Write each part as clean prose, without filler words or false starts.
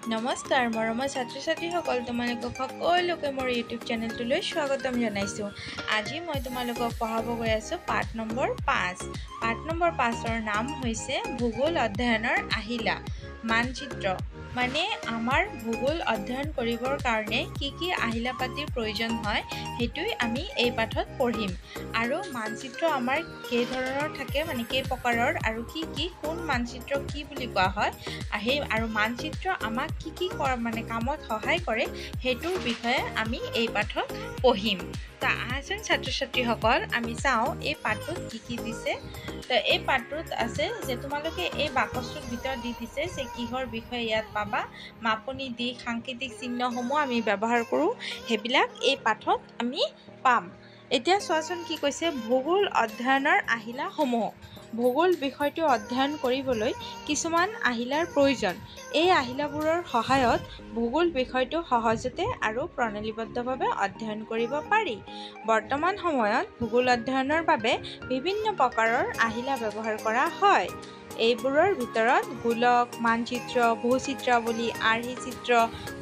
নমস্কাৰ মৰমৰ ছাত্ৰ-ছাত্ৰীসকল, তোমালোকক সকলোকে মোৰ ইউটিউব চেনেলটোলৈ স্বাগতম জনাইছোঁ। আজি মই তোমালোকক পঢ়াব গৈ আছোঁ পাঠ নম্বৰ 5। পাঠ নম্বৰ 5ৰ নাম হৈছে ভূগোল অধ্যয়নৰ আহিলা। মানচিত্ৰ মানে আমাৰ ভূগোল অধ্যয়ন কৰিবৰ কাৰণে কি আহিলা পাতিৰ প্ৰয়োজন হয় সেইটোই আমি এই পাঠত পঢ়িম। আৰু মানচিত্ৰ আমাৰ কেই ধৰণৰ থাকে, মানে কেই প্ৰকাৰৰ, আৰু কি কোন মানচিত্ৰ কি বুলি কোৱা হয়, আৰু মানচিত্ৰ আমাক কি কামত সহায় কৰে সেইটোৰ বিষয়ে আমি এই পাঠত পঢ়িম। তো আহচোন ছাত্ৰ-ছাত্ৰীসকল, আমি চাওঁ এই পাঠটোত কি দিছে। তো এই পাঠটোত আছে যে তোমালোকে এই বাকচটোৰ ভিতৰত দি দিছে যে কিহৰ বিষয়ে ইয়াত পাবা। মাপনি দিশ, সাংকেতিক চিহ্নসমূহ আমি ব্যৱহাৰ কৰোঁ, সেইবিলাক এই পাঠত আমি পাম। এতিয়া চোৱাচোন কি কৈছে, ভূগোল অধ্যয়নৰ আহিলাসমূহ। ভূগোল বিষয়টো অধ্যয়ন কৰিবলৈ কিছুমান আহিলাৰ প্ৰয়োজন। এই আহিলাবোৰৰ সহায়ত ভূগোল বিষয়টো সহজতে আৰু প্ৰণালীবদ্ধভাৱে অধ্যয়ন কৰিব পাৰি। বৰ্তমান সময়ত ভূগোল অধ্যয়নৰ বাবে বিভিন্ন প্ৰকাৰৰ আহিলা ব্যৱহাৰ কৰা হয়। এইবোৰৰ ভিতৰত গোলক, মানচিত্ৰ, ভূচিত্ৰাৱলী, আৰ্হি চিত্ৰ,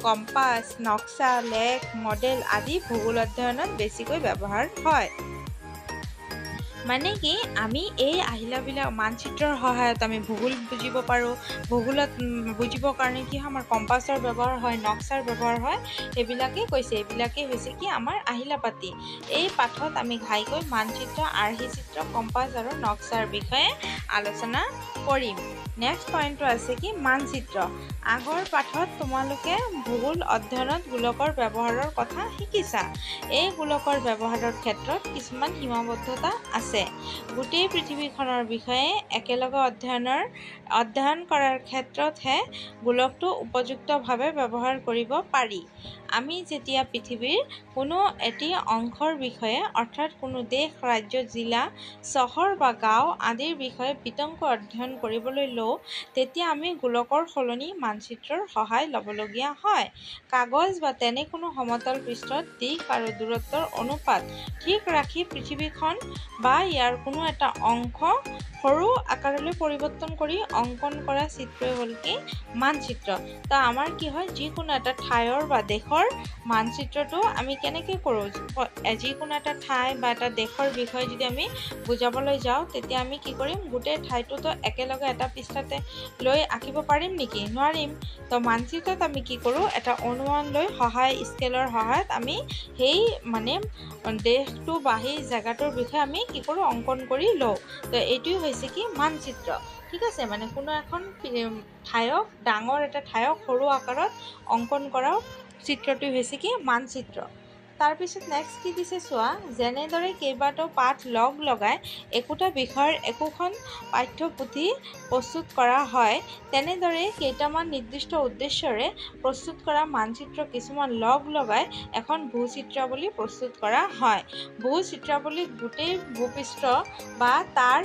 কম্পাছ, নক্সা, লেখ, মডেল আদি ভূগোল অধ্যয়নত বেছিকৈ ব্যৱহাৰ হয়। মানে কি, আমি এই আহিলাবিলাক মানচিত্ৰৰ সহায়ত আমি ভূগোল বুজিব পাৰোঁ। ভূগোলত বুজিবৰ কাৰণে কি হয়, আমাৰ কম্পাছৰ ব্যৱহাৰ হয়, নক্সাৰ ব্যৱহাৰ হয়। সেইবিলাকেই কৈছে, এইবিলাকেই হৈছে কি আমাৰ আহিলা পাতি। এই পাঠত আমি ঘাইকৈ মানচিত্ৰ, আৰ্হি চিত্ৰ, কম্পাছ আৰু নক্সাৰ বিষয়ে আলোচনা কৰিম। নেক্সট পইণ্টটো আছে কি মানচিত্ৰ। আগৰ পাঠত তোমালোকে ভূগোল অধ্যয়নত গোলকৰ ব্যৱহাৰৰ কথা শিকিছা। এই গোলকৰ ব্যৱহাৰৰ ক্ষেত্ৰত কিছুমান সীমাবদ্ধতা আছে। গোটেই পৃথিৱীখনৰ বিষয়ে একেলগে অধ্যয়ন কৰাৰ ক্ষেত্ৰতহে গোলকটো উপযুক্তভাৱে ব্যৱহাৰ কৰিব পাৰি। আমি যেতিয়া পৃথিৱীৰ কোনো এটি অংশৰ বিষয়ে, অৰ্থাৎ কোনো দেশ, ৰাজ্য, জিলা, চহৰ বা গাঁও আদিৰ বিষয়ে বিতংকৈ অধ্যয়ন কৰিবলৈ লওঁ, তেতিয়া আমি গোলকৰ সলনি মানচিত্ৰৰ সহায় ল'বলগীয়া হয়। কাগজ বা তেনে কোনো সমতল পৃষ্ঠত দিশ আৰু দূৰত্বৰ অনুপাত ঠিক ৰাখি পৃথিৱীখন বা ইয়াৰ কোনো এটা অংশ সৰু আকাৰলৈ পৰিৱৰ্তন কৰি অংকন কৰা চিত্ৰই হ'ল কি মানচিত্ৰ। তো আমাৰ কি হয়, যিকোনো এটা ঠাইৰ বা দেশৰ মানচিত্ৰটো আমি কেনেকৈ কৰোঁ, যিকোনো এটা ঠাই বা এটা দেশৰ বিষয়ে যদি আমি বুজাবলৈ যাওঁ, তেতিয়া আমি কি কৰিম, গোটেই ঠাইটোতো একেলগে এটা পৃষ্ঠাতে লৈ আঁকিব পাৰিম নেকি? নোৱাৰিম। তো মানচিত্ৰত আমি কি কৰোঁ, এটা অনুমান লৈ স্কেলৰ সহায়ত আমি সেই দেশটো বা সেই জেগাটোৰ বিষয়ে আমি কি কৰোঁ, অংকন কৰি লওঁ। তো এইটোৱে হৈছে কি মানচিত্ৰ। ঠিক আছে, মানে কোনো এখন ঠাইক, ডাঙৰ এটা ঠাইক সৰু আকাৰত অংকন কৰা চিত্ৰটো হৈছে কি মানচিত্ৰ। তাৰপিছত নেক্সট কি দিছে চোৱা, যেনেদৰে কেইবাটাও পাঠ লগ লগাই একোটা বিষয়ৰ একোখন পাঠ্যপুথি প্ৰস্তুত কৰা হয়, তেনেদৰে কেইটামান নিৰ্দিষ্ট উদ্দেশ্যৰে প্ৰস্তুত কৰা মানচিত্ৰ কিছুমান লগ লগাই এখন ভূচিত্ৰাৱলী প্ৰস্তুত কৰা হয়। ভূচিত্ৰাৱলীত গোটেই ভূপৃষ্ঠ বা তাৰ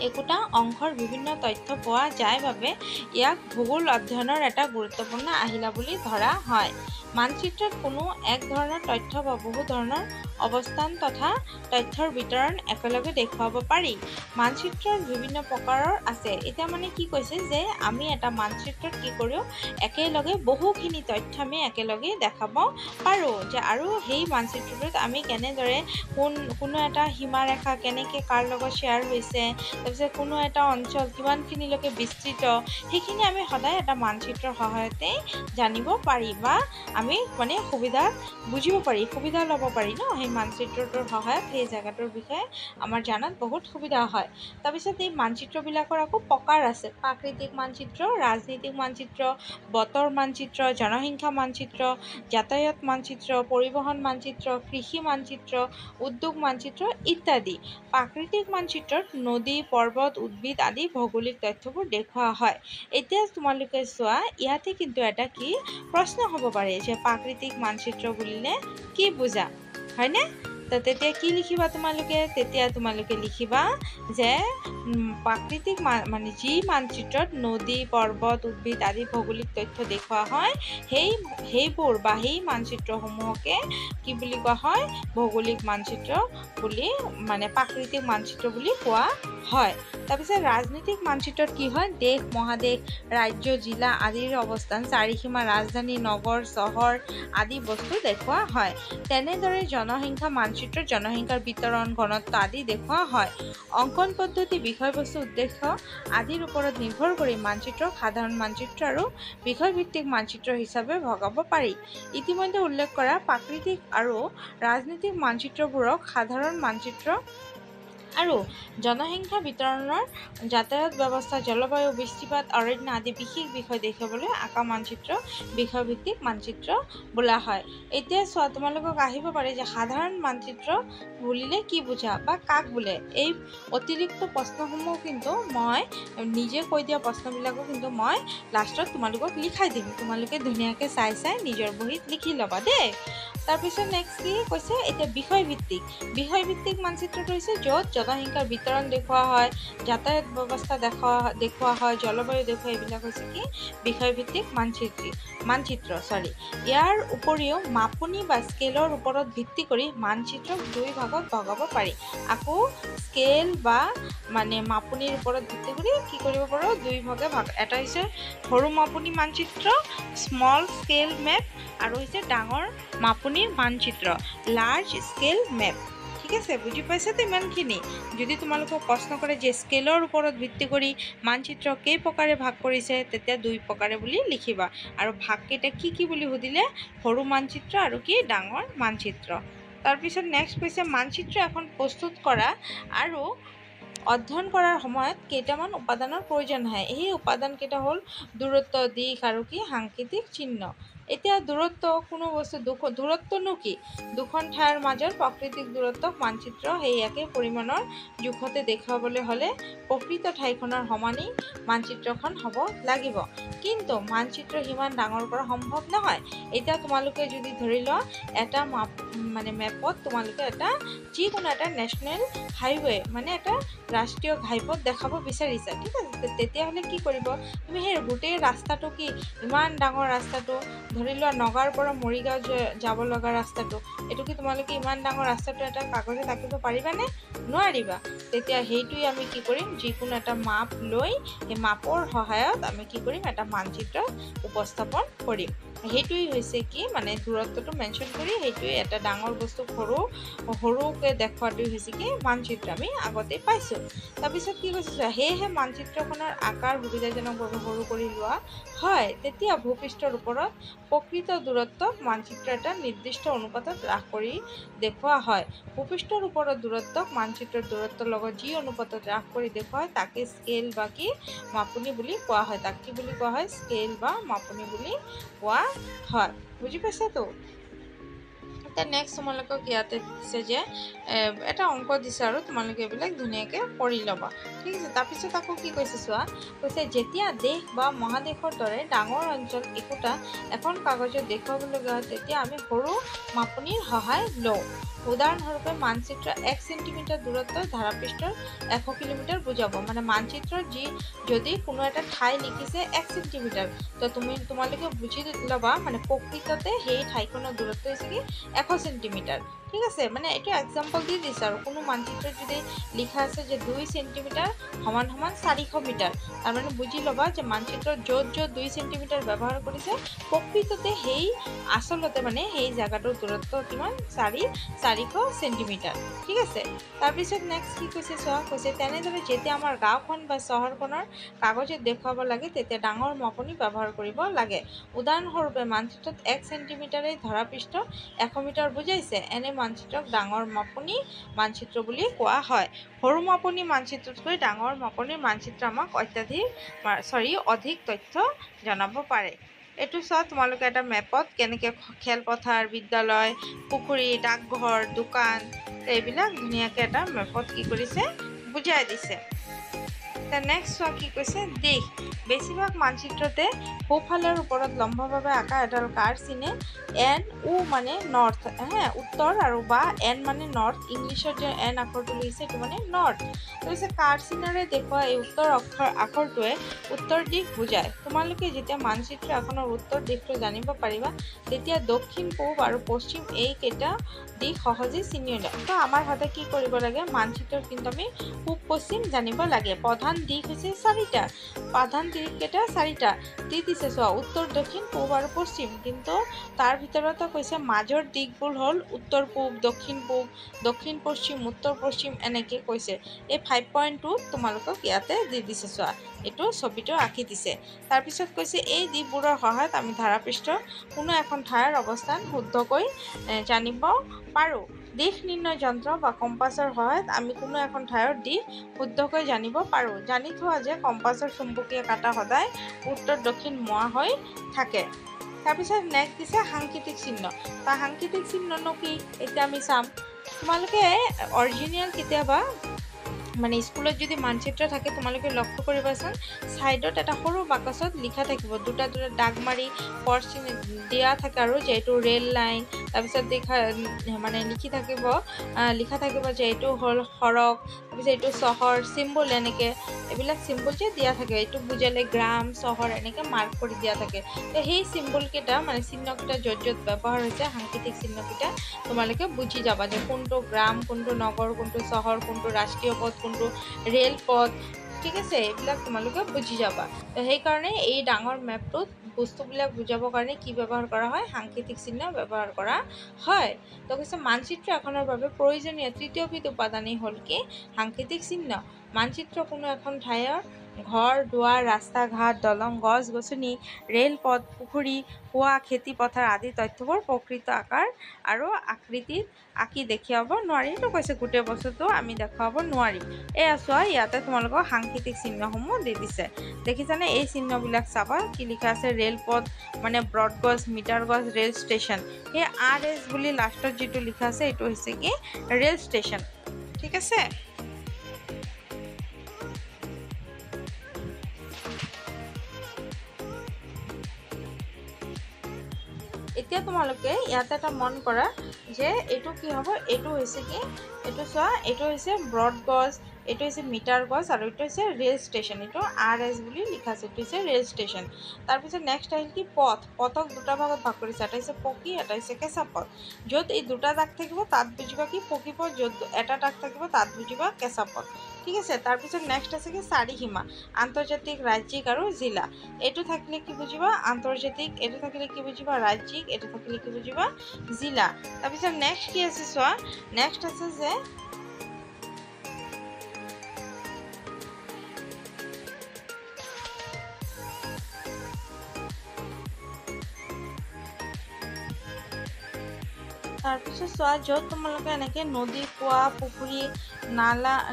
একোটা অংশৰ বিভিন্ন তথ্য পোৱা যায় বাবে ইয়াক ভূগোল অধ্যয়নৰ এটা গুৰুত্বপূৰ্ণ আহিলা বুলি ধৰা হয়। মানচিত্ৰত কোনো এক ধৰণৰ তথ্য বা বহু ধৰণৰ অৱস্থান তথা তথ্যৰ বিতৰণ একেলগে দেখুৱাব পাৰি। মানচিত্ৰৰ বিভিন্ন প্ৰকাৰৰ আছে। এতিয়া মানে কি কৈছে যে আমি এটা মানচিত্ৰত কি কৰোঁ, একেলগে বহুখিনি তথ্য আমি একেলগে দেখাব পাৰোঁ। আৰু সেই মানচিত্ৰটোত আমি কেনেদৰে কোনো এটা সীমাৰেখা কেনেকৈ কাৰ লগত শ্বেয়াৰ হৈছে, তাৰপিছত কোনো এটা অঞ্চল কিমানখিনিলৈকে বিস্তৃত, সেইখিনি আমি সদায় এটা মানচিত্ৰৰ সহায়তে জানিব পাৰি বা আমি বুজিব পাৰি, সুবিধা ল'ব পাৰি ন। সেই মানচিত্ৰটোৰ সহায়ত সেই জেগাটোৰ বিষয়ে আমাৰ জানাত বহুত সুবিধা হয়। তাৰপিছত এই মানচিত্ৰবিলাকৰ আকৌ প্ৰকাৰ আছে। প্ৰাকৃতিক মানচিত্ৰ, ৰাজনীতিক মানচিত্ৰ, বতৰ মানচিত্ৰ, জনসংখ্যা মানচিত্ৰ, যাতায়াত মানচিত্ৰ, পৰিবহণ মানচিত্ৰ, কৃষি মানচিত্ৰ, উদ্যোগ মানচিত্ৰ ইত্যাদি। প্ৰাকৃতিক মানচিত্ৰত নদী, পৰ্বত, উদ্ভিদ আদি ভৌগোলিক তথ্যবোৰ দেখুওৱা হয়। এতিয়া তোমালোকে চোৱা, ইয়াতে কিন্তু এটা কি প্ৰশ্ন হ'ব পাৰে যে প্ৰাকৃতিক মানচিত্ৰ বুলিলে কি বুজা, হয়নে? তো তেতিয়া কি লিখিবা তোমালোকে? তেতিয়া তোমালোকে লিখিবা যে প্ৰাকৃতিক যি মানচিত্ৰত নদী, পৰ্বত, উদ্ভিদ আদি ভৌগোলিক তথ্য দেখুওৱা হয়, সেইবোৰ বা সেই মানচিত্ৰসমূহকে কি বুলি কোৱা হয়, ভৌগোলিক মানচিত্ৰ বুলি, প্ৰাকৃতিক মানচিত্ৰ বুলি কোৱা হয়। তাৰপিছত ৰাজনৈতিক মানচিত্ৰত কি হয়, দেশ, মহাদেশ, ৰাজ্য, জিলা আদিৰ অৱস্থান, চাৰিসীমা, ৰাজধানী, নগৰ, চহৰ আদি বস্তু দেখুওৱা হয়। তেনেদৰে জনসংখ্যা মানচিত্ৰত জনসংখ্যাৰ বিতৰণ, ঘনত্ব আদি দেখুওৱা হয়। অংকন পদ্ধতি, বিষয়বস্তু, উদ্দেশ্য আদিৰ ওপৰত নিৰ্ভৰ কৰি মানচিত্ৰক সাধাৰণ মানচিত্ৰ আৰু বিষয়ভিত্তিক মানচিত্ৰ হিচাপে ভগাব পাৰি। ইতিমধ্যে উল্লেখ কৰা প্ৰাকৃতিক আৰু ৰাজনৈতিক মানচিত্ৰবোৰক সাধাৰণ মানচিত্ৰ আৰু জনসংখ্যা বিতৰণৰ, যাতায়াত ব্যৱস্থা, জলবায়ু, বৃষ্টিপাত, অৰণ্য আদি বিশেষ বিষয় দেখাবলৈ আঁকা মানচিত্ৰ বিষয়ভিত্তিক মানচিত্ৰ বোলা হয়। এতিয়া চোৱা, তোমালোকক আহিব পাৰে যে সাধাৰণ মানচিত্ৰ বুলিলে কি বুজা বা কাক বোলে। এই অতিৰিক্ত প্ৰশ্নসমূহ কিন্তু মই নিজে কৈ দিয়া প্ৰশ্নবিলাকো কিন্তু মই লাষ্টত তোমালোকক লিখাই দিম। তোমালোকে ধুনীয়াকৈ চাই নিজৰ বহীত লিখি ল'বা দেই। তাৰপিছত নেক্সট কি কৈছে, এতিয়া বিষয়ভিত্তিক মানচিত্ৰটো হৈছে য'ত জনসংখ্যাৰ বিতৰণ দেখুওৱা হয়, যাতায়াত ব্যৱস্থা দেখুওৱা হয়, জলবায়ু দেখুওৱা, এইবিলাক হৈছে কি বিষয়ভিত্তিক মানচিত্ৰ। ইয়াৰ উপৰিও মাপনি বা স্কেলৰ ওপৰত ভিত্তি কৰি মানচিত্ৰক দুই ভাগত ভগাব পাৰি। আকৌ স্কেল বা মানে মাপনিৰ ওপৰত ভিত্তি কৰি কি কৰিব পাৰোঁ, দুই ভাগে এটা হৈছে সৰু মাপনি মানচিত্ৰ, স্মল স্কেল মেপ, আৰু হৈছে ডাঙৰ মাপনিৰ মানচিত্ৰ, লাৰ্জ স্কেল মেপ। ঠিক আছে, বুজি পাইছাতো ইমানখিনি? যদি তোমালোকক প্ৰশ্ন কৰে যে স্কেলৰ ওপৰত ভিত্তি কৰি মানচিত্ৰ কেই প্ৰকাৰে ভাগ কৰিছে, তেতিয়া দুই প্ৰকাৰে বুলি লিখিবা। আৰু ভাগকেইটা কি বুলি সুধিলে সৰু মানচিত্ৰ আৰু কি ডাঙৰ মানচিত্ৰ। তাৰপিছত নেক্সট কৈছে মানচিত্ৰ এখন প্ৰস্তুত কৰা আৰু অধ্যয়ন কৰাৰ সময়ত কেইটামান উপাদানৰ প্ৰয়োজন হয়। এই উপাদানকেইটা হ'ল দূৰত্ব, দিশ আৰু কি সাংকেতিক চিহ্ন। এতিয়া দূৰত্ব, কোনো বস্তু দূৰত্বনো কি? দুখন ঠাইৰ মাজৰ প্ৰাকৃতিক দূৰত্বক মানচিত্ৰ সেই একে পৰিমাণৰ জোখতে দেখুৱাবলৈ হ'লে প্ৰকৃত ঠাইখনৰ সমানেই মানচিত্ৰখন হ'ব লাগিব। কিন্তু মানচিত্ৰ সিমান ডাঙৰ কৰা সম্ভৱ নহয়। এতিয়া তোমালোকে যদি ধৰি লোৱা এটা মেপত তোমালোকে যিকোনো এটা নেশ্যনেল হাইৱে মানে এটা ৰাষ্ট্ৰীয় ঘাইপথ দেখাব বিচাৰিছা, ঠিক আছে? তেতিয়াহ'লে কি কৰিব, তুমি সেই গোটেই ৰাস্তাটো কি ইমান ডাঙৰ ৰাস্তাটো, ধৰি লোৱা নগাঁৱৰ পৰা মৰিগাঁও যাব লগা ৰাস্তাটো, এইটো কি তোমালোকে ইমান ডাঙৰ ৰাস্তাটো এটা কাগজত আঁকিব পাৰিবানে? নোৱাৰিবা। তেতিয়া সেইটোৱে আমি কি কৰিম, যিকোনো এটা মাপ লৈ সেই মাপৰ সহায়ত আমি কি কৰিম, এটা মানচিত্ৰ উপস্থাপন কৰিম। সেইটোৱেই হৈছে কি দূৰত্বটো মেনশ্যন কৰি সেইটোৱে এটা ডাঙৰ বস্তু সৰুকৈ দেখুৱাটোৱে হৈছে কি মানচিত্ৰ, আমি আগতেই পাইছোঁ। তাৰপিছত কি কৈছে, সেয়েহে মানচিত্ৰখনৰ আকাৰ সুবিধাজনকভাৱে সৰু কৰি লোৱা হয়। তেতিয়া ভূপৃষ্ঠৰ ওপৰত প্ৰকৃত দূৰত্বক মানচিত্ৰ এটা নিৰ্দিষ্ট অনুপাতত হ্ৰাস কৰি দেখুওৱা হয়। ভূপৃষ্ঠৰ ওপৰত দূৰত্বক মানচিত্ৰৰ দূৰত্বৰ লগত যি অনুপাতত হ্ৰাস কৰি দেখুওৱা হয় তাকে স্কেল বা কি মাপনি বুলি কোৱা হয়। তাক কি বুলি কোৱা হয়, স্কেল বা মাপনি বুলি কোৱা হয়। বুজি পাইছাতো? এতিয়া নেক্সট তোমালোকক ইয়াতে দিছে যে এটা অংক দিছে আৰু তোমালোকে এইবিলাক ধুনীয়াকৈ কৰি ল'বা, ঠিক আছে? তাৰপিছত আকৌ কি কৈছে চোৱা, কৈছে যেতিয়া দেশ বা মহাদেশৰ দৰে ডাঙৰ অঞ্চল একোটা এখন কাগজত দেখুৱাবলগীয়া হয় তেতিয়া আমি সৰু মাপনিৰ সহায় লওঁ। উদাহৰণস্বৰূপে মানচিত্ৰ 1 চেণ্টিমিটাৰ দূৰত্বৰ ধাৰাপৃষ্ঠৰ 100 কিলোমিটাৰ বুজাব। মানচিত্ৰত যদি কোনো এটা ঠাই লিখিছে 1 চেণ্টিমিটাৰ, তো তোমালোকে বুজি ল'বা প্ৰকৃততে সেই ঠাইখনৰ দূৰত্ব হৈছে কি 100 চেণ্টিমিটাৰ। ঠিক আছে, এইটো এক্সাম্পল দি দিছে আৰু কোনো মানচিত্ৰত যদি লিখা আছে যে 2 চেণ্টিমিটাৰ সমান 400 মিটাৰ, তাৰমানে বুজি ল'বা যে মানচিত্ৰত য'ত 2 চেণ্টিমিটাৰ ব্যৱহাৰ কৰিছে প্ৰকৃততে সেই আচলতে সেই জাগাটোৰ দূৰত্ব কিমান 400 চেণ্টিমিটাৰ। ঠিক আছে, তাৰপিছত নেক্সট কি কৈছে চোৱা, কৈছে তেনেদৰে যেতিয়া আমাৰ গাঁওখন বা চহৰখনৰ কাগজত দেখুৱাব লাগে তেতিয়া ডাঙৰ মাপনি ব্যৱহাৰ কৰিব লাগে। উদাহৰণস্বৰূপে মানচিত্ৰত 1 চেণ্টিমিটাৰে ধৰাপৃষ্ঠ 100 মিটাৰ বুজাইছে, এনে মানচিত্ৰক ডাঙৰ মাপনি মানচিত্ৰ বুলি কোৱা হয়। সৰু মাপনি মানচিত্ৰতকৈ ডাঙৰ মাপনিৰ মানচিত্ৰ আমাক অধিক তথ্য জনাব পাৰে। এইটো চোৱা, তোমালোকে এটা মেপত কেনেকৈ খেলপথাৰ, বিদ্যালয়, পুখুৰী, ডাকঘৰ, দোকান এইবিলাক ধুনীয়াকৈ এটা মেপত কি কৰিছে বুজাই দিছে। নেক্সট চোৱা কি কৈছে দিশ বেছিভাগ মানচিত্ৰতে সোঁফালৰ ওপৰত লম্বভাৱে আঁকা এডাল কাৰ চিনে এন উ মানে নৰ্থ উত্তৰ আৰু বা এন মানে নৰ্থ ইংলিছত যে এন আখৰটো লিখিছে এইটো মানে নৰ্থ তাৰপিছত কাৰ চিনেৰে দেখুওৱা এই উত্তৰ আখৰটোৱে উত্তৰ দিশ বুজায় তোমালোকে যেতিয়া মানচিত্ৰ এখনৰ উত্তৰ দিশটো জানিব পাৰিবা তেতিয়া দক্ষিণ পূব আৰু পশ্চিম এইকেইটা দিশ সহজে চিনি উলিয়ায় তো আমাৰ সদায় কি কৰিব লাগে মানচিত্ৰত কিন্তু আমি পূব পশ্চিম জানিব লাগে প্ৰধান দিশ হৈছে চাৰিটা প্ৰধান দিশকেইটা চাৰিটা দি দিছে চোৱা উত্তৰ দক্ষিণ পূব আৰু পশ্চিম কিন্তু তাৰ ভিতৰতো কৈছে মাজৰ দিশবোৰ হ'ল উত্তৰ পূব দক্ষিণ পশ্চিম উত্তৰ পশ্চিম এনেকৈ কৈছে এই 5.2 তোমালোকক ইয়াতে দি দিছে চোৱা এইটো ছবিটো আঁকি দিছে তাৰপিছত কৈছে এই দিশবোৰৰ সহায়ত আমি ধাৰাপৃষ্ঠ কোনো এখন ঠাইৰ অৱস্থান শুদ্ধকৈ জানিব পাৰোঁ দিশ নিৰ্ণয় যন্ত্ৰ বা কম্পাছৰ সহায়ত আমি কোনো এখন ঠাইৰ দিশ শুদ্ধকৈ জানিব পাৰোঁ জানি থোৱা যে কম্পাছৰ চুম্বকীয় কাঁটা সদায় উত্তৰ দক্ষিণ মুৱা হৈ থাকে তাৰপিছত নেক্সট দিছে সাংকেতিক চিহ্ন বা সাংকেতিক চিহ্ননো কি এতিয়া আমি চাম তোমালোকে অৰিজিনেল কেতিয়াবা মানে স্কুলত যদি মানচিত্ৰ থাকে তোমালোকে লক্ষ্য কৰিবাচোন সাইডত এটা সৰু বাকচত লিখা থাকিব দুটা দুটা দাগ মাৰি পথ দিয়া থাকে আৰু যে এইটো ৰেল লাইন তাৰপিছত মানে লিখা থাকিব যে এইটো হ'ল সৰগ তাৰপিছত এইটো চহৰ চিম্বল এনেকৈ এইবিলাক চিম্বল যে দিয়া থাকে এইটো বুজালে গ্ৰাম চহৰ এনেকৈ মাৰ্ক কৰি দিয়া থাকে তো সেই চিম্বলকেইটা মানে চিহ্নকেইটা য'ত য'ত ব্যৱহাৰ হৈছে সাংকেতিক চিহ্নকেইটা তোমালোকে বুজি যাবা যে কোনটো গ্ৰাম কোনটো নগৰ কোনটো চহৰ কোনটো ৰাষ্ট্ৰীয় পথ কোনটো ৰেল পথ ঠিক আছে এইবিলাক তোমালোকে বুজি যাবা তো সেইকাৰণে এই ডাঙৰ মেপটোত বস্তুবিলাক বুজাবৰ কাৰণে কি ব্যৱহাৰ কৰা হয় সাংকেতিক চিহ্ন ব্যৱহাৰ কৰা হয় তো কৈছে মানচিত্ৰ এখনৰ বাবে প্ৰয়োজনীয় তৃতীয়বিধ উপাদানেই হ'ল কি সাংকেতিক চিহ্ন মানচিত্ৰ কোনো এখন ঠাইৰ ঘৰ দুৱাৰ ৰাস্তা ঘাট দলং গছ গছনি ৰেলপথ পুখুৰী কুঁৱা খেতি পথাৰ আদি তথ্যবোৰ প্ৰকৃত আকাৰ আৰু আকৃতিত আঁকি দেখুৱাব নোৱাৰি তো কৈছে গোটেই বস্তুটো আমি দেখুৱাব নোৱাৰিম এয়া চোৱা ইয়াতে তোমালোকক সাংকেতিক চিহ্নসমূহ দি দিছে দেখিছানে এই চিহ্নবিলাক চাবা কি লিখা আছে ৰেলপথ মানে ব্ৰড গজ মিটাৰ গজ ৰেল ষ্টেচন সেই RS বুলি লাষ্টত যিটো লিখা আছে এইটো হৈছে কি ৰেল ষ্টেচন ঠিক আছে এতিয়া তোমালোকে ইয়াতে এটা মন কৰা যে এইটো কি হ'ব এইটো হৈছে কি এইটো চোৱা এইটো হৈছে ব্ৰড গজ এইটো হৈছে মিটাৰ গজ আৰু এইটো হৈছে ৰেল ষ্টেচন এইটো RS বুলি লিখা আছে এইটো হৈছে ৰেল ষ্টেচন তাৰপিছত নেক্সট আহিল কি পথক দুটা ভাগত ভাগ কৰিছে এটা হৈছে পকী এটা হৈছে কেঁচা পথ য'ত এই দুটা দাগ থাকিব তাত বুজিবা কি পকী পথ য'ত এটা দাগ থাকিব তাত বুজিবা কেঁচা পথ ঠিক আছে তাৰপিছত নেক্সট আছে কি চাৰিসীমা আন্তৰ্জাতিক ৰাজ্যিক আৰু জিলা এইটো থাকিলে কি বুজিবা আন্তৰ্জাতিক এইটো থাকিলে কি বুজিবা ৰাজ্যিক এইটো থাকিলে কি বুজিবা জিলা তাৰপিছত নেক্সট কি আছে চোৱা নেক্সট আছে যে তাৰপিছত চোৱা য'ত তোমালোকে এনেকৈ নদী কুঁৱা পুখুৰী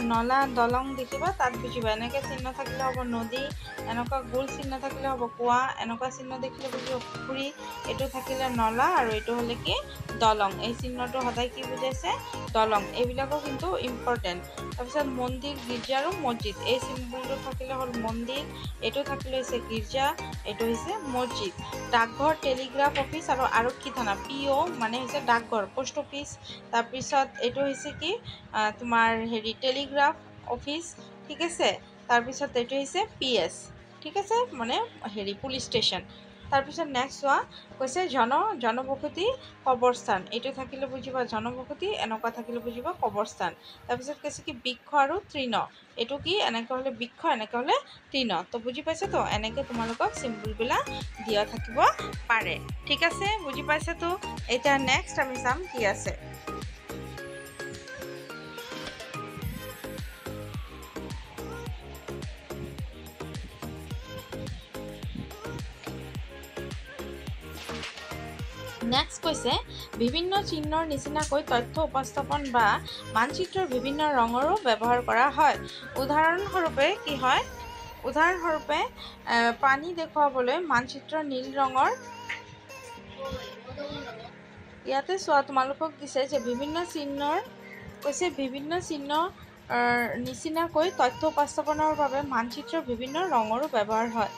নলা দলং দেখিবা তাত বুজিবা এনেকৈ চিহ্ন থাকিলে হ'ব নদী এনেকুৱা গোল চিহ্ন থাকিলে হ'ব কুঁৱা এনেকুৱা চিহ্ন দেখিলে বুজিব পুখুৰী এইটো থাকিলে নলা আৰু এইটো হ'লে কি দলং এই চিহ্নটো সদায় কি বুজাইছে দলং এইবিলাকো কিন্তু ইম্পৰ্টেণ্ট তাৰপিছত মন্দিৰ গীৰ্জা আৰু মছজিদ এই চিম্বলটো থাকিলে হ'ল মন্দিৰ এইটো থাকিলে হৈছে গীৰ্জা এইটো হৈছে মছজিদ ডাকঘৰ টেলিগ্ৰাফ অফিচ আৰু আৰক্ষী থানা PO মানে হৈছে ডাকঘৰ পোষ্ট অফিচ তাৰপিছত এইটো হৈছে কি তোমাৰ টেলিগ্ৰাফ অফিচ ঠিক আছে তাৰপিছত এইটো হৈছে PS ঠিক আছে মানে পুলিচ ষ্টেচন তাৰপিছত নেক্সট চোৱা কৈছে জনবসতি কবৰস্থান এইটো থাকিলে বুজিবা জনবসতি এনেকুৱা থাকিলে বুজিবা কবৰস্থান তাৰপিছত কৈছে কি বৃক্ষ আৰু তৃণ এইটো কি এনেকৈ হ'লে বৃক্ষ এনেকৈ হ'লে তৃণ তো বুজি পাইছে তো এনেকৈ তোমালোকক চিম্বলবিলাক দিয়া থাকিব পাৰে ঠিক আছে বুজি পাইছে তো এতিয়া নেক্সট আমি চাম কি আছে নেক্সট কৈছে বিভিন্ন চিহ্নৰ নিচিনাকৈ তথ্য উপস্থাপন বা মানচিত্ৰৰ বিভিন্ন ৰঙৰো ব্যৱহাৰ কৰা হয় উদাহৰণস্বৰূপে কি হয় উদাহৰণস্বৰূপে পানী দেখুৱাবলৈ মানচিত্ৰ নীল ৰঙৰ ইয়াতে চোৱা তোমালোকক দিছে যে বিভিন্ন চিহ্নৰ কৈছে বিভিন্ন চিহ্ন নিচিনাকৈ তথ্য উপস্থাপনৰ বাবে মানচিত্ৰৰ বিভিন্ন ৰঙৰো ব্যৱহাৰ হয়।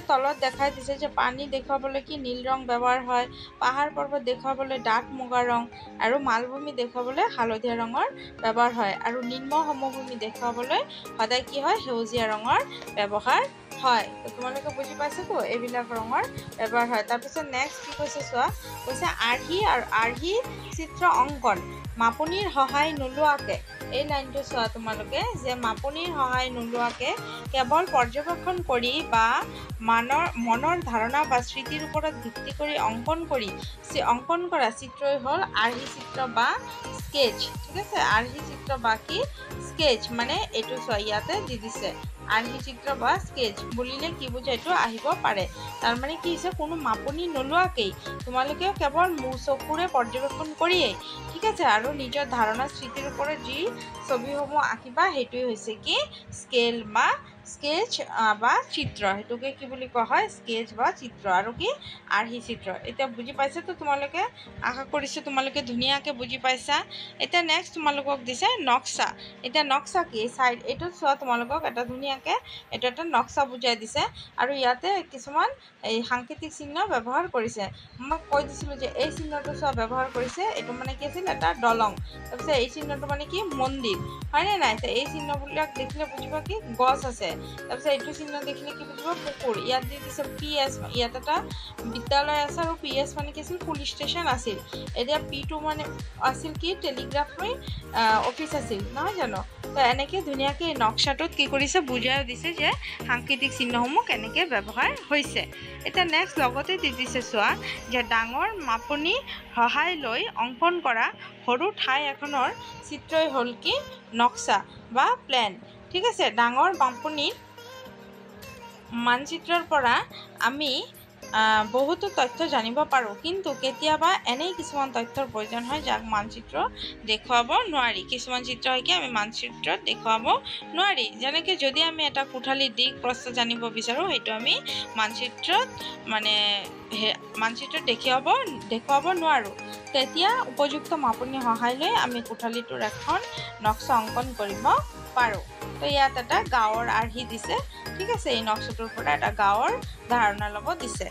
তলত দেখাই দিছে যে পানী দেখুৱাবলৈ কি নীল ৰং ব্যৱহাৰ হয়, পাহাৰ পৰ্বত দেখুৱাবলৈ ডাঠ মুগা ৰং, আৰু মালভূমি দেখুৱাবলৈ হালধীয়া ৰঙৰ ব্যৱহাৰ হয়, আৰু নিম্ন সমভূমি দেখুৱাবলৈ সদায় কি হয় সেউজীয়া ৰঙৰ ব্যৱহাৰ হয়। তোমালোকে বুজি পাইছাতো এইবিলাক ৰঙৰ ব্যৱহাৰ হয়। তাৰপিছত নেক্সট কি কৈছে চোৱা, কৈছে আৰ্হি চিত্ৰ অংকন মাপনিৰ সহায় নোলোৱাকৈ। এই লাইনটো চোৱা তোমালোকে, যে মাপনিৰ সহায় নোলোৱাকৈ কেৱল পৰ্যবেক্ষণ কৰি বা মনৰ ধাৰণা বা স্মৃতিৰ ওপৰত ভিত্তি কৰি অংকন কৰা চিত্ৰই হ'ল আৰ্হি চিত্ৰ বা স্কেচ। ঠিক আছে, আৰ্হি চিত্ৰ বা কি স্কেচ, মানে এইটো চোৱা ইয়াতে দি দিছে আৰ্হি চিত্ৰ বা স্কেচ বুলিলে কি বুজায় এইটো আহিব পাৰে। তাৰমানে কি হৈছে, কোনো মাপনি নোলোৱাকেই তোমালোকেও কেৱল চকুৰে পৰ্যবেক্ষণ কৰিয়েই, ঠিক আছে, আৰু নিজৰ ধাৰণা স্মৃতিৰ ওপৰত যি ছবিসমূহ আঁকিবা সেইটোৱে হৈছে কি স্কেচ বা চিত্ৰ। সেইটোকে কি বুলি কোৱা হয়, স্কেচ বা চিত্ৰ, আৰু কি আৰ্হি চিত্ৰ। এতিয়া বুজি পাইছাতো তোমালোকে, আশা কৰিছোঁ তোমালোকে ধুনীয়াকৈ বুজি পাইছা। এতিয়া নেক্সট তোমালোকক দিছে নক্সা। এতিয়া নক্সা কি এইটো চোৱা, তোমালোকক এটা ধুনীয়াকৈ এইটো এটা নক্সা বুজাই দিছে, আৰু ইয়াতে কিছুমান এই সাংকেতিক চিহ্ন ব্যৱহাৰ কৰিছে। মই কৈ দিছিলোঁ যে এই চিহ্নটো চোৱা ব্যৱহাৰ কৰিছে, এইটো মানে কি আছিল এটা দলং। তাৰপিছত এই চিহ্নটো মানে কি মন্দিৰ, হয়নে নাই? এই চিহ্নবিলাক দেখিলে বুজিবা কি গছ আছে। তাৰপিছত এইটো চিহ্ন দেখিলে কি বুজিবা পুখুৰ। ইয়াত দি দিছে PS, ইয়াত এটা বিদ্যালয় আছে, আৰু PS মানে কি আছিল পুলিচ ষ্টেচন আছিল। এতিয়া P2 মানে আছিল কি টেলিগ্ৰাফী অফিচ আছিল, নহয় জানো? তো এনেকৈ ধুনীয়াকৈ এই নক্সাটোত কি কৰিছে বুজাই দিছে যে সাংকেতিক চিহ্নসমূহ কেনেকৈ ব্যৱহাৰ হৈছে। এতিয়া নেক্সট লগতে দি দিছে চোৱা, যে ডাঙৰ মাপনি সহায় লৈ অংকন কৰা সৰু ঠাই এখনৰ চিত্ৰই হ'ল কি নক্সা বা প্লেন। ঠিক আছে, ডাঙৰ মাপনিৰ মানচিত্ৰৰ পৰা আমি বহুতো তথ্য জানিব পাৰোঁ, কিন্তু কেতিয়াবা এনেই কিছুমান তথ্যৰ প্ৰয়োজন হয় যাক মানচিত্ৰ দেখুৱাব নোৱাৰি। কিছুমান চিত্ৰ হয় কি আমি মানচিত্ৰত দেখুৱাব নোৱাৰি। যেনেকৈ যদি আমি এটা কোঠালিৰ দিশ প্ৰস্থ জানিব বিচাৰোঁ, সেইটো আমি মানচিত্ৰত দেখুৱাব নোৱাৰোঁ। তেতিয়া উপযুক্ত মাপনিৰ সহায় লৈ আমি কোঠালিটোৰ এখন নক্সা অংকন কৰিব পাৰোঁ। তো ইয়াত এটা গাঁৱৰ আৰ্হি দিছে, ঠিক আছে, এই নক্সাটোৰ পৰা এটা গাঁৱৰ ধাৰণা ল'ব দিছে।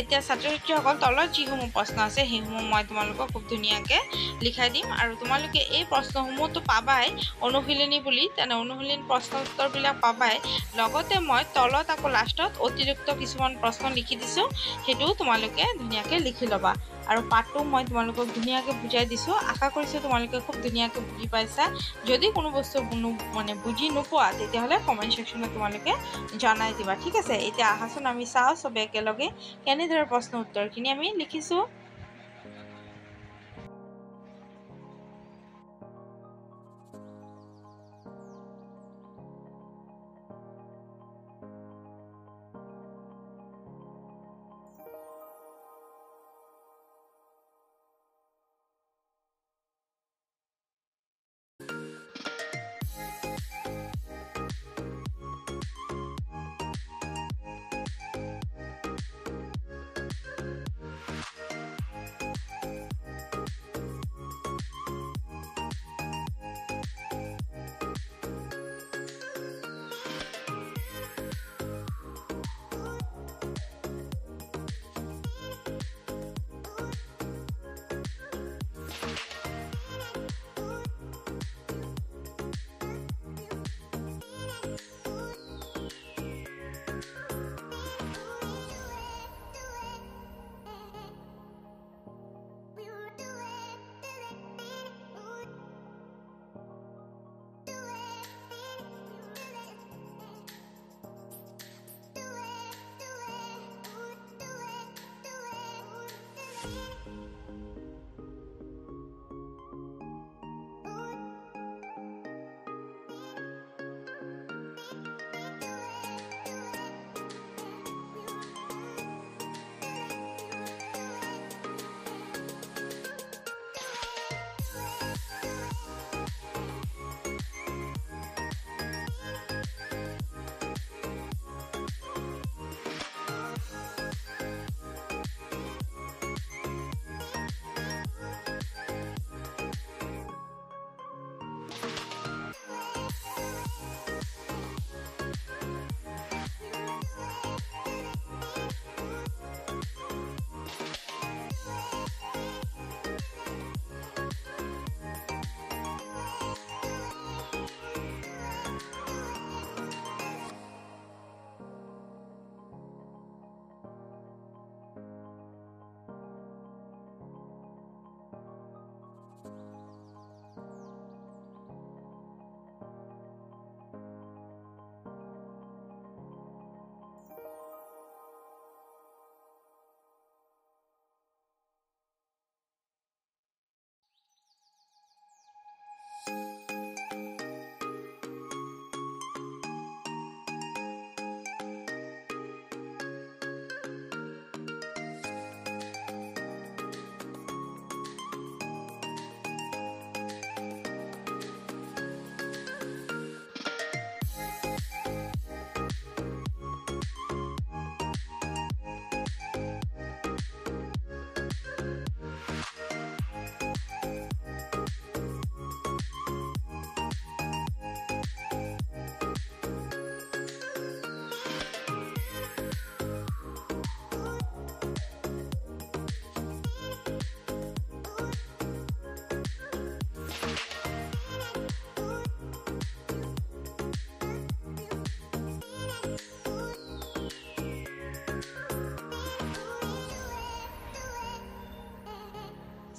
এতিয়া ছাত্ৰ ছাত্ৰীসকল তলত যিসমূহ প্ৰশ্ন আছে সেইসমূহ মই তোমালোকক খুব ধুনীয়াকৈ লিখাই দিম, আৰু তোমালোকে এই প্ৰশ্নসমূহতো পাবাই অনুশীলনী বুলি, তেনে অনুশীলনী প্ৰশ্ন উত্তৰবিলাক পাবাই। লগতে মই তলত আকৌ লাষ্টত অতিৰিক্ত কিছুমান প্ৰশ্ন লিখি দিছোঁ, সেইটোও তোমালোকে ধুনীয়াকৈ লিখি ল'বা। আৰু পাঠটো মই তোমালোকক ধুনীয়াকৈ বুজাই দিছোঁ। আশা কৰিছোঁ তোমালোকে খুব ধুনীয়াকৈ বুজি পাইছা। যদি কোনো বস্তু বুজি নোপোৱা তেতিয়াহ'লে কমেণ্ট ছেকশ্যনত তোমালোকে জনাই দিবা, ঠিক আছে। এতিয়া আহাচোন আমি চাওঁ চবে একেলগে কেনেদৰে প্ৰশ্ন উত্তৰখিনি আমি লিখিছোঁ।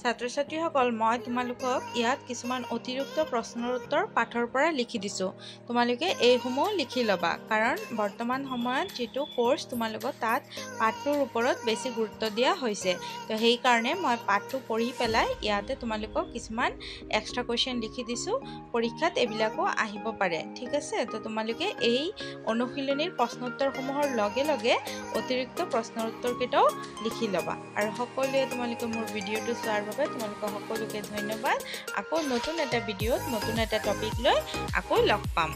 ছাত্ৰ ছাত্ৰীসকল মই তোমালোকক ইয়াত কিছুমান অতিৰিক্ত প্ৰশ্নৰ উত্তৰ পাঠৰ পৰা লিখি দিছোঁ তোমালোকে এইসমূহ লিখি ল'বা কাৰণ বৰ্তমান সময়ত যেটো কোৰ্স তোমালোকক তাত পাঠটোৰ ওপৰত বেছি গুৰুত্ব দিয়া হৈছে তো সেই কাৰণে মই পাঠটো পঢ়ি পেলাই ইয়াতে তোমালোকক কিছুমান এক্সট্ৰা কোৱেশ্চন লিখি দিছোঁ পৰীক্ষাত এবিলাকো আহিব পাৰে ঠিক আছে তো তোমালোকে এই অনুশীলনীৰ প্ৰশ্ন উত্তৰসমূহৰ লগে লগে অতিৰিক্ত প্ৰশ্নৰ উত্তৰ কেইটাও লিখি ল'বা আৰু সকলোৱে তোমালোকে মোৰ ভিডিঅটো চোৱাৰ বাবে তোমালোকক সকলোকে ধন্যবাদ আকৌ নতুন এটা ভিডিঅ'ত নতুন এটা টপিক লৈ আকৌ লগ পাম